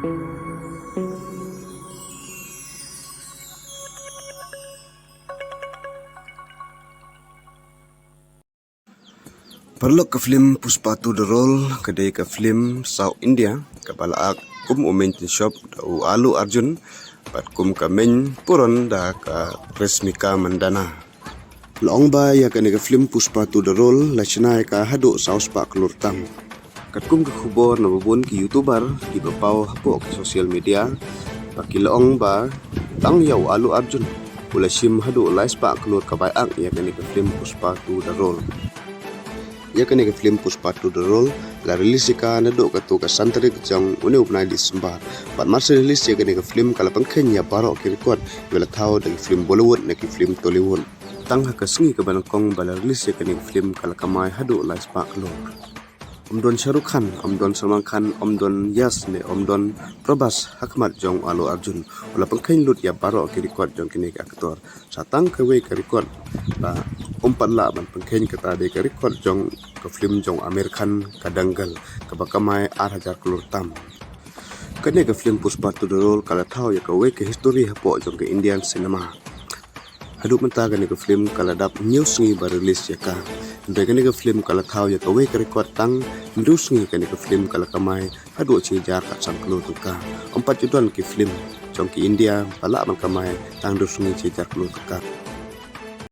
Perlu ke film Puspa tu The Role, kedai ke film South India, kepala ak kum umentin shop dau Alu Arjun, pat kum ke main puron da ke Resmika Mandana. Laong ba ya ke film Puspa tu The Role, la chinai ka hadu saus pa kelur tam. Kat kum ke khubor na babun ki YouTuber, ki bapau hapo ke sosial media, paki laong ba tang yau Alu Arjun, ula sim hadu lais pa kelur ka bayak ya ke film Puspa tu The Role. Ya kene ke film Puspa tu The Role la rilis ka na do ka to ka santri jang une upnai Disember. Pat masa rilis ya kene ke film kala pangkhen ya baro ki record wala thau de film Bollywood na ki film Tollywood. Tang ha ka singi ka banakong bala rilis ya kene ke film kala kamai hadu la spark lo. Omdon Shahrukh Khan, Omdon Salman Khan, Omdon Yas ne Omdon Prabhas Hakmat jong Alu Arjun. Wala pangkhen lut ya baro ki record jong kene ke aktor. Satang ka we ka record la umpat la ban pangkhen ka ta de ka record jong ke film jong Amir Khan kadanggal ke bakamai 8,000 kelur tam. Kene ke film Puspa tu The Role kala thau ya ka we ke history hapo jong ke Indian cinema. Haduk menta kene ke film kala dap news ngi ba release ya ka. Ndai kene ke film kala thau ya ka we ke record tang news ngi kene ke film kala kamai hadu chi jar kat sam kelur tu ka. Empat juduan ke film jong ke India pala ban kamai tang news ngi chi jar kelur tu ka.